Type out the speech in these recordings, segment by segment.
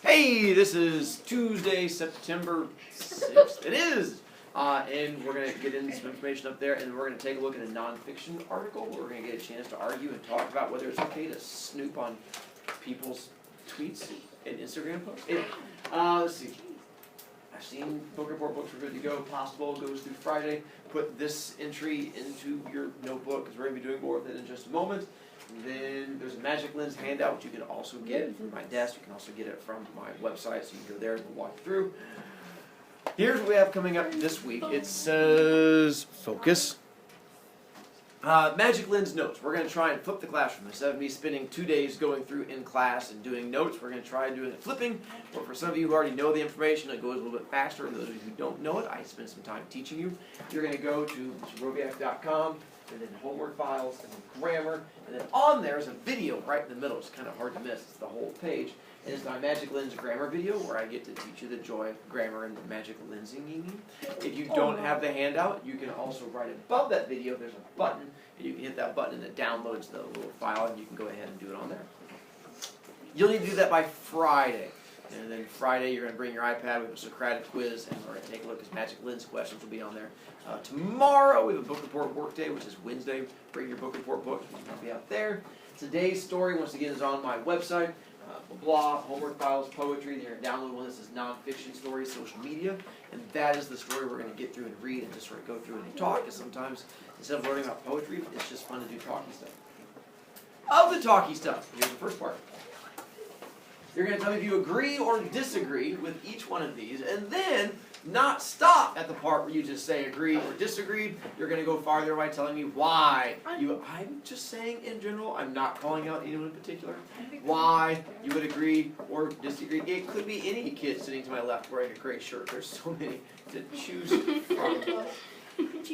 Hey, this is Tuesday, September 6th. It is! And we're going to get into some information up there, and we're going to take a look at a nonfiction article. We're going to get a chance to argue and talk about whether it's okay to snoop on people's tweets and Instagram posts. Let's see. I've seen book report books are good to go. Possible goes through Friday. Put this entry into your notebook because we're going to be doing more with it in just a moment. And then there's a Magic Lens handout, which you can also get from my desk. You can also get it from my website, so you can go there and we'll walk you through. Here's what we have coming up this week. It says, focus. Magic Lens notes. We're going to try and flip the classroom. Instead of me spending 2 days going through in class and doing notes, we're going to try doing it flipping. Or for some of you who already know the information, it goes a little bit faster. And those of you who don't know it, I spend some time teaching you. You're going to go to Brovicast.com, and then homework files, and then grammar. And then on there is a video right in the middle. It's kind of hard to miss. It's the whole page. And it's my Magic Lens grammar video where I get to teach you the joy of grammar and magic lensing. If you don't have the handout, you can also right above that video, there's a button, and you can hit that button and it downloads the little file, and you can go ahead and do it on there. You'll need to do that by Friday. And then Friday, you're going to bring your iPad. We have a Socratic quiz, and we're going to take a look, because Magic Lens questions will be on there. Tomorrow, we have a book report work day, which is Wednesday. Bring your book report book. It'll be out there. Today's story, once again, is on my website. Blah, homework files, poetry. You're going to download one. This is nonfiction stories, social media. And that is the story we're going to get through and read and just sort of go through and talk. Because sometimes, instead of learning about poetry, it's just fun to do talky stuff. Of the talky stuff, here's the first part. You're going to tell me if you agree or disagree with each one of these, and then not stop at the part where you just say agree or disagree. You're going to go farther by telling me why. I'm just saying in general, I'm not calling out anyone in particular, why you would agree or disagree. It could be any kid sitting to my left wearing a gray shirt. There's so many to choose from.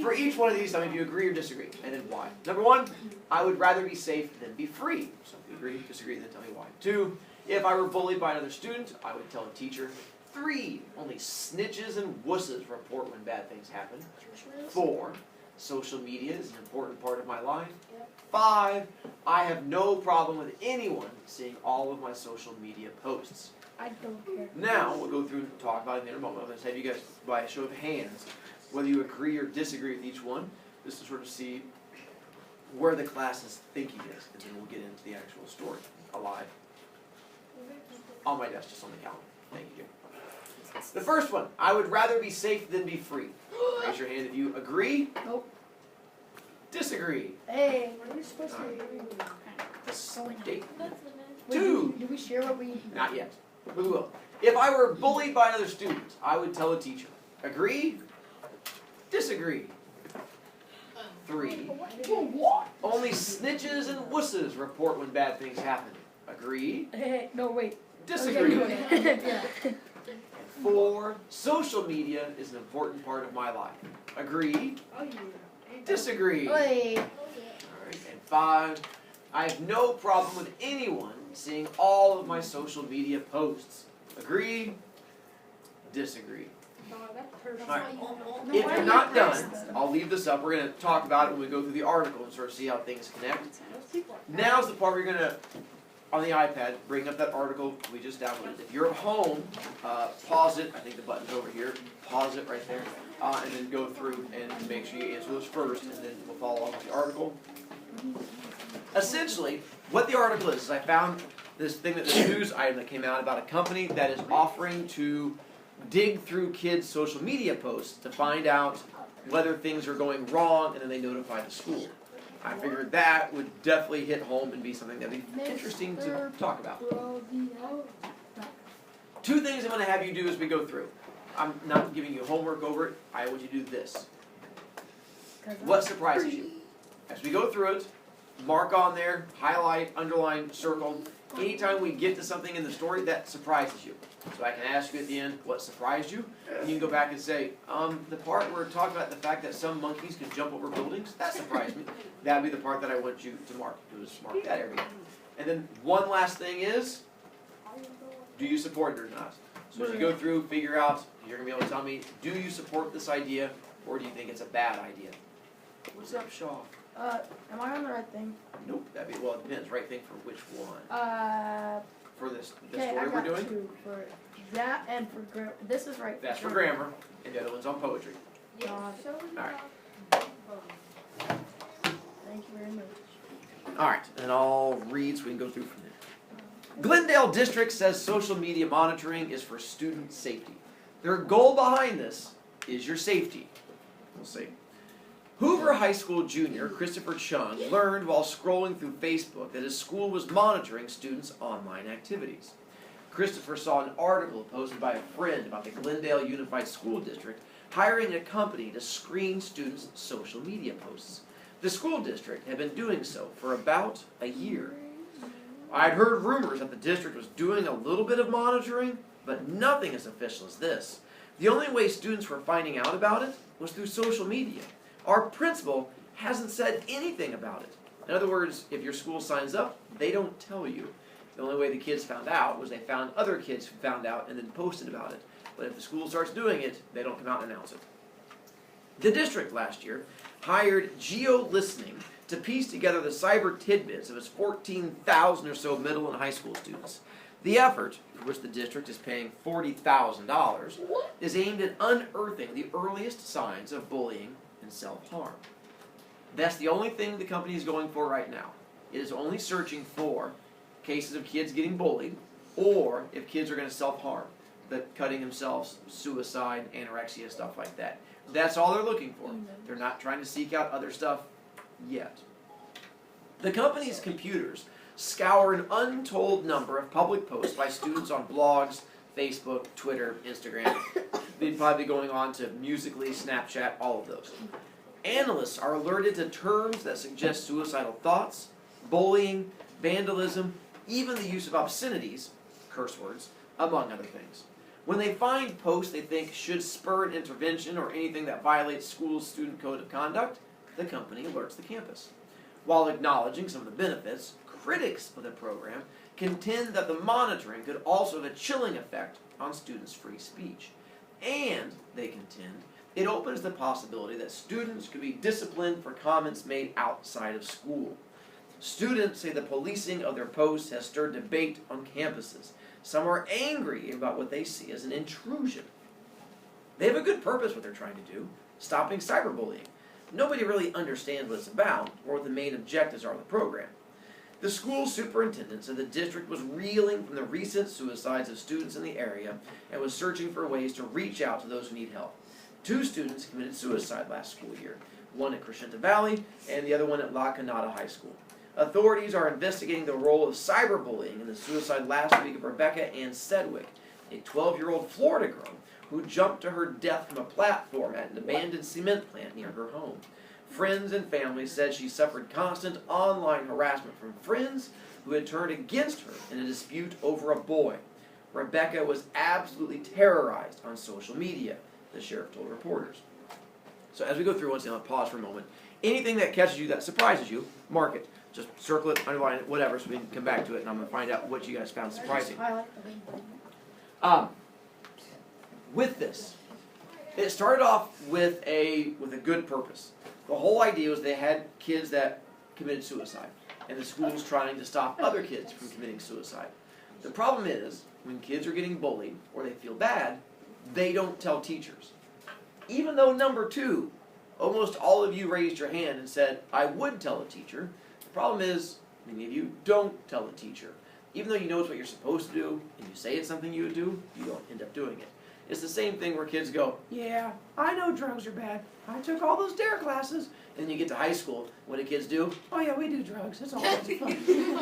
For each one of these, tell me if you agree or disagree, and then why. Number one, I would rather be safe than be free. So if you agree, disagree, then tell me why. 2, if I were bullied by another student, I would tell a teacher. 3, only snitches and wusses report when bad things happen. 4, social media is an important part of my life. 5, I have no problem with anyone seeing all of my social media posts. I don't care. Now, we'll go through and talk about it in a moment. I'm going to have you guys, by a show of hands, whether you agree or disagree with each one, just to sort of see where the class's thinking is, and then we'll get into the actual story alive. On my desk, just on the calendar. Thank you. The first one, I would rather be safe than be free. Raise your hand if you agree. Nope. Disagree. Hey, what are we supposed to agree with? The statement. Wait, 2. do we share what we... Not yet, but we will. If I were bullied by another student, I would tell a teacher. Agree? Disagree. 3. Only snitches and wusses report when bad things happen. Agree? Hey, no, wait. Disagree. Yeah. 4, social media is an important part of my life. Agree? Disagree. Wait. Alright, and 5, I have no problem with anyone seeing all of my social media posts. Agree? Disagree. Alright, if you're not done, I'll leave this up. We're going to talk about it when we go through the article and sort of see how things connect. Now's the part where you're going to, on the iPad, bring up that article we just downloaded. If you're at home, pause it. I think the button's over here. Pause it right there. And then go through and make sure you answer those first, and then we'll follow along with the article. Essentially, what the article is I found this thing, this news item that came out about a company that is offering to dig through kids' social media posts to find out whether things are going wrong, and then they notify the school. I figured that would definitely hit home and be something that would be interesting to talk about. 2 things I'm going to have you do as we go through. I'm not giving you homework over it. I want you to do this. What surprises you? As we go through it, mark on there, highlight, underline, circle. Anytime we get to something in the story that surprises you. So I can ask you at the end, what surprised you? And you can go back and say, the part where it talked about the fact that some monkeys can jump over buildings, that surprised me. That would be the part that I want you to mark. Just mark that area. And then one last thing is, do you support it or not? So as you go through, figure out, you're going to be able to tell me, do you support this idea, or do you think it's a bad idea? What's up, Shaw? Am I on the right thing? Nope. That'd be, well, it depends. Right thing for which one? for this Okay, I story we're got doing. 2 for that and for grammar. This is right. That's for grammar, and the other one's on poetry. God. Alright. Thank you very much. Alright, and I'll read so we can go through from there. Glendale District says social media monitoring is for student safety. Their goal behind this is your safety. We'll see. Hoover High School junior Christopher Chung learned while scrolling through Facebook that his school was monitoring students' online activities. Christopher saw an article posted by a friend about the Glendale Unified School District hiring a company to screen students' social media posts. The school district had been doing so for about a year. I'd heard rumors that the district was doing a little bit of monitoring, but nothing as official as this. The only way students were finding out about it was through social media. Our principal hasn't said anything about it. In other words, if your school signs up, they don't tell you. The only way the kids found out was they found other kids who found out and then posted about it. But if the school starts doing it, they don't come out and announce it. The district last year hired geo-listening to piece together the cyber tidbits of its 14,000 or so middle and high school students. The effort, for which the district is paying $40,000, is aimed at unearthing the earliest signs of bullying and self-harm. That's the only thing the company is going for right now. It is only searching for cases of kids getting bullied, or if kids are going to self-harm, cutting themselves, suicide, anorexia, stuff like that. That's all they're looking for. They're not trying to seek out other stuff yet. The company's computers scour an untold number of public posts by students on blogs, Facebook, Twitter, Instagram. They'd probably be going on to Musical.ly, Snapchat, all of those. Analysts are alerted to terms that suggest suicidal thoughts, bullying, vandalism, even the use of obscenities, curse words, among other things. When they find posts they think should spur an intervention or anything that violates school's student code of conduct, the company alerts the campus. While acknowledging some of the benefits, critics of the program contend that the monitoring could also have a chilling effect on students' free speech. And, they contend, it opens the possibility that students could be disciplined for comments made outside of school. Students say the policing of their posts has stirred debate on campuses. Some are angry about what they see as an intrusion. They have a good purpose what they're trying to do, stopping cyberbullying. Nobody really understands what it's about or what the main objectives are of the program. The school superintendent said the district was reeling from the recent suicides of students in the area and was searching for ways to reach out to those who need help. 2 students committed suicide last school year, one at Crescenta Valley and the other one at La Canada High School. Authorities are investigating the role of cyberbullying in the suicide last week of Rebecca Ann Sedgwick, a 12-year-old Florida girl who jumped to her death from a platform at an abandoned cement plant near her home. Friends and family said she suffered constant online harassment from friends who had turned against her in a dispute over a boy. Rebecca was absolutely terrorized on social media, the sheriff told reporters. So as we go through, once again, I'll pause for a moment. Anything that catches you, that surprises you, mark it. Just circle it, underline it, whatever, so we can come back to it, and I'm going to find out what you guys found surprising. With this, it started off with a good purpose. The whole idea was they had kids that committed suicide, and the school's trying to stop other kids from committing suicide. The problem is, when kids are getting bullied, or they feel bad, they don't tell teachers. Even though number 2, almost all of you raised your hand and said, I would tell a teacher. The problem is, many of you don't tell the teacher. Even though you know it's what you're supposed to do, and you say it's something you would do, you don't end up doing it. It's the same thing where kids go, yeah, I know drugs are bad. I took all those DARE classes. And then you get to high school, what do kids do? Oh yeah, we do drugs. It's all kinds of fun.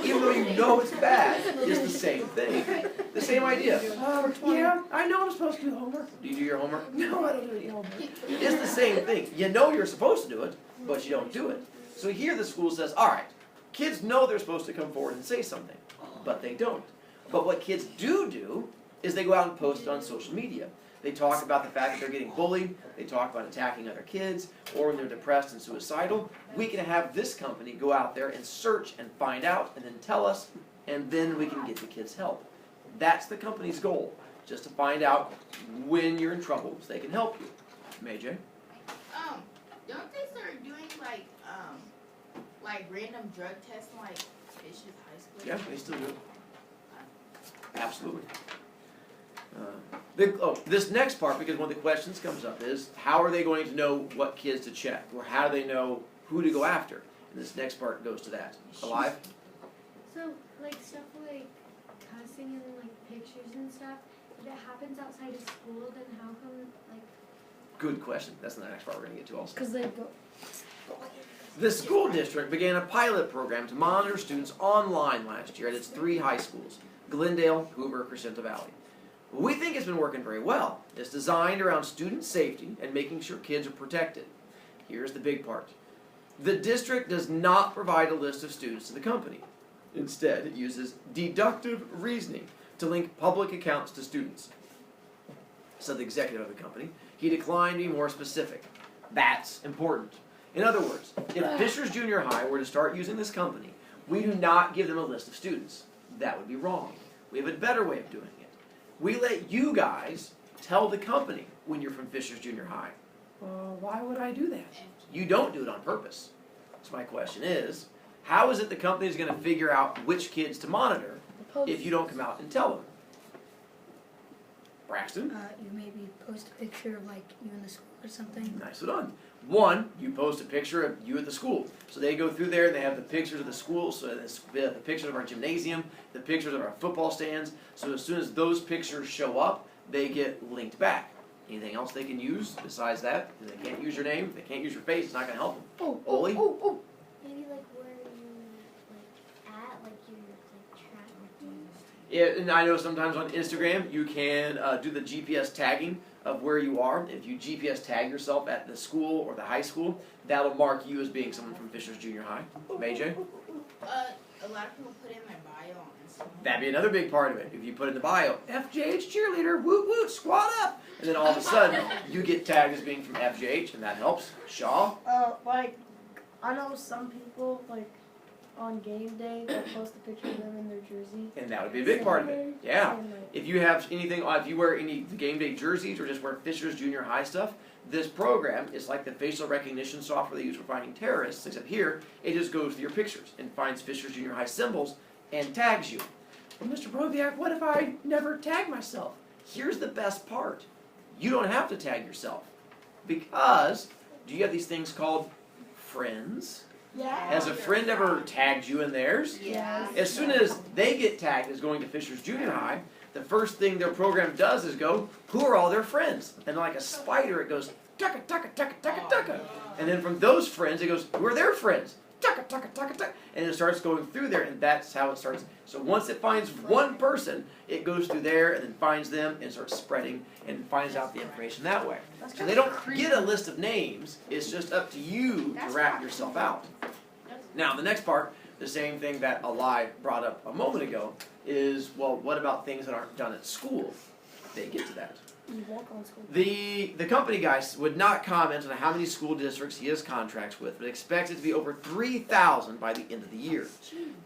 Even though you know it's bad, it's the same thing. The same idea. Yeah, I know I'm supposed to do homework. Do you do your homework? No, I don't do any homework. It's the same thing. You know you're supposed to do it, but you don't do it. So here the school says, all right, kids know they're supposed to come forward and say something, but they don't. But what kids do is they go out and post it on social media. They talk about the fact that they're getting bullied. They talk about attacking other kids, or when they're depressed and suicidal. We can have this company go out there and search and find out and then tell us, and then we can get the kids help. That's the company's goal, just to find out when you're in trouble so they can help you. Majay? Don't they start doing like random drug tests in like Bishop High School? Yeah, they still do. Absolutely. This next part, because one of the questions comes up is, how are they going to know what kids to check? Or how do they know who to go after? And this next part goes to that. Alive? So, like, stuff like cussing and, like, pictures and stuff, if it happens outside of school, then how come, like... Good question. That's the next part we're going to get to also. Because they go. The school district began a pilot program to monitor students online last year at its 3 high schools, Glendale, Hoover, Crescenta Valley. We think it's been working very well. It's designed around student safety and making sure kids are protected. Here's the big part. The district does not provide a list of students to the company. Instead, it uses deductive reasoning to link public accounts to students. Said the executive of the company. He declined to be more specific. That's important. In other words, if Fisher's Junior High were to start using this company, we do not give them a list of students. That would be wrong. We have a better way of doing it. We let you guys tell the company when you're from Fisher's Junior High. Why would I do that? You don't do it on purpose. So my question is, how is it the company is going to figure out which kids to monitor if you don't come out and tell them? Braxton? You maybe post a picture of like you in the school or something. Nicely done. One, you post a picture of you at the school. So they go through there and they have the pictures of the school, so the pictures of our gymnasium, the pictures of our football stands. So as soon as those pictures show up, they get linked back. Anything else they can use besides that? If they can't use your name, if they can't use your face, it's not going to help them. Oli? Maybe, like, where you, like, at, like, your, like, tracking. Yeah, and I know sometimes on Instagram you can do the GPS tagging of where you are. If you GPS tag yourself at the school or the high school, that'll mark you as being someone from Fisher's Junior High. Majay? A lot of people put in my bio on Instagram. That'd be another big part of it. If you put in the bio, FJH cheerleader, woot woot, squat up. And then all of a sudden, you get tagged as being from FJH, and that helps. Shaw? Like, I know some people, like, on game day, they'll post a picture of them in their jersey. And that would be a big part of it. Yeah. And, like, If you have anything, if you wear any game day jerseys or just wear Fisher's Junior High stuff, this program is like the facial recognition software they use for finding terrorists, except here, it just goes through your pictures and finds Fisher's Junior High symbols and tags you. Well, Mr. Broviak, what if I never tag myself? Here's the best part. You don't have to tag yourself. Because, do you have these things called friends? Yeah. Has a friend ever tagged you in theirs? Yeah. As soon as they get tagged as going to Fisher's Junior High, the first thing their program does is go, who are all their friends? And like a spider, it goes, tucka, tucka, tucka, tucka, tucka. And then from those friends, it goes, who are their friends? Tucka, tucka, tucka, tucka. And it starts going through there, and that's how it starts. So once it finds one person, it goes through there and then finds them and starts spreading and finds out the information that way. So they don't get a list of names, it's just up to you to wrap yourself out. Now, the next part, the same thing that Alive brought up a moment ago, is, well, what about things that aren't done at school? They get to that. You walk on school. The company guy would not comment on how many school districts he has contracts with, but expects it to be over 3,000 by the end of the year.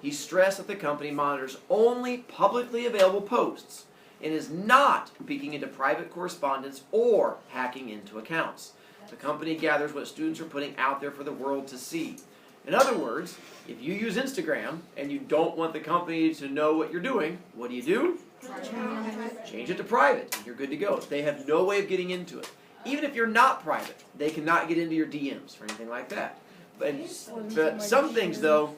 He stressed that the company monitors only publicly available posts and is not peeking into private correspondence or hacking into accounts. The company gathers what students are putting out there for the world to see. In other words, if you use Instagram and you don't want the company to know what you're doing, what do? Change it to private, and you're good to go. They have no way of getting into it. Even if you're not private, they cannot get into your DMs or anything like that. But some things, though,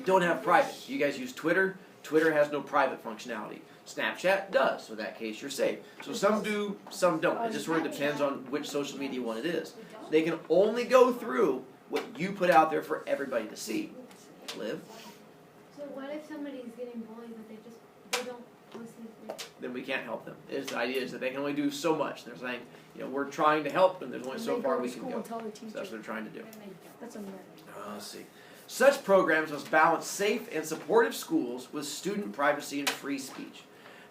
don't have private. You guys use Twitter. Twitter has no private functionality. Snapchat does, so in that case you're safe. So some do, some don't. It just sort of depends on which social media one it is. They can only go through what you put out there for everybody to see. Liv? So what if somebody's getting bullied, but they don't post anything? Then we can't help them. The idea is that they can only do so much. They're saying, we're trying to help them. There's only so far we can go. So that's what they're trying to do. That's a mess. Let's see. Such programs must balance safe and supportive schools with student privacy and free speech.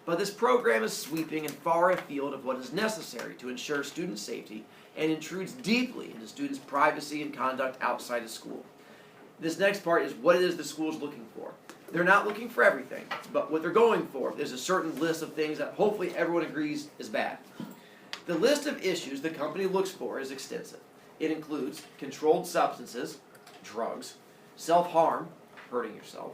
But this program is sweeping and far afield of what is necessary to ensure student safety and intrudes deeply into students' privacy and conduct outside of school. This next part is what it is the school is looking for. They're not looking for everything, but what they're going for is a certain list of things that hopefully everyone agrees is bad. The list of issues the company looks for is extensive. It includes controlled substances, drugs, self-harm, hurting yourself,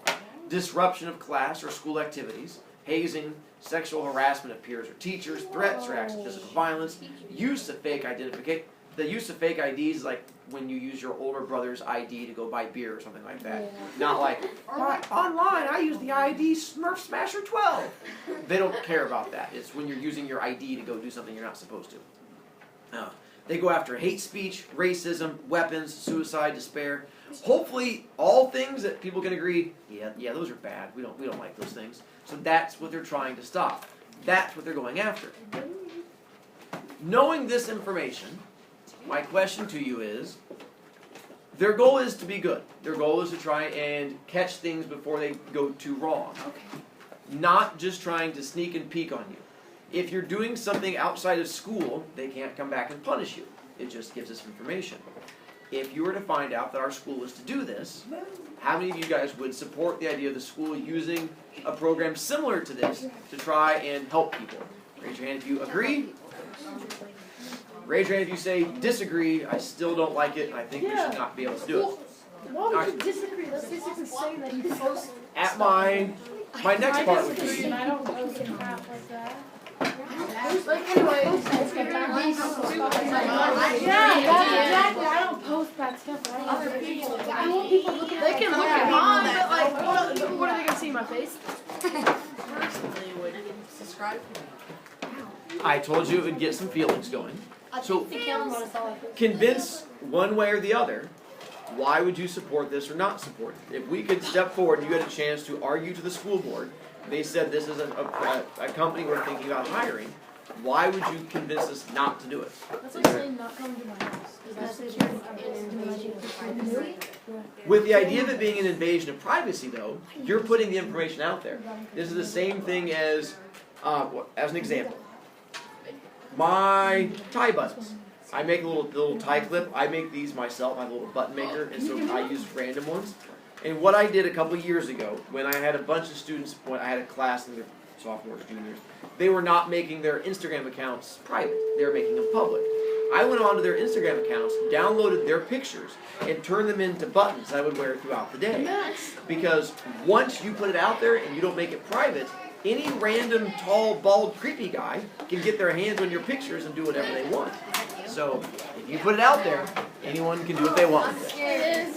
disruption of class or school activities, hazing, sexual harassment of peers or teachers, threats or acts of physical violence, use of fake identification. The use of fake IDs is like when you use your older brother's ID to go buy beer or something like that. Not like, online I use the ID Smurf Smasher 12. They don't care about that. It's when you're using your ID to go do something you're not supposed to. They go after hate speech, racism, weapons, suicide, despair. Hopefully, all things that people can agree, yeah, those are bad. We don't like those things. So that's what they're trying to stop. That's what they're going after. Knowing this information, my question to you is, their goal is to be good. Their goal is to try and catch things before they go too wrong. Not just trying to sneak and peek on you. If you're doing something outside of school, they can't come back and punish you. It just gives us information. If you were to find out that our school is to do this, how many of you guys would support the idea of the school using a program similar to this to try and help people? Raise your hand if you agree. Raise your hand if you say disagree, I still don't like it, and I think we should not be able to do it. Why would you disagree? Let's basically say that you post. At my next part would disagree, be, and I don't post crap like that. Like anyways, exactly. I don't post bad stuff. But I want people looking. They can look at mine, but like, what are they gonna see? My face? Personally, would subscribe to me. I told you it would get some feelings going. So The camera on us all. convince one way or the other, why would you support this or not support it? If we could step forward and you had a chance to argue to the school board, they said this is a company we're thinking about hiring, why would you convince us not to do it? That's like saying not coming to my house. That's With the idea of it being an invasion of privacy, though, you're putting the information out there. This is the same thing as an example, my tie buttons. I make a little tie clip. I make these myself. I have a little button maker, and so I use random ones. And what I did a couple years ago, when I had a bunch of students, when I had a class in their sophomores, juniors, they were not making their Instagram accounts private. They were making them public. I went onto their Instagram accounts, downloaded their pictures, and turned them into buttons I would wear throughout the day. Because once you put it out there and you don't make it private, any random, tall, bald, creepy guy can get their hands on your pictures and do whatever they want. So, if you put it out there, anyone can do what they want with it.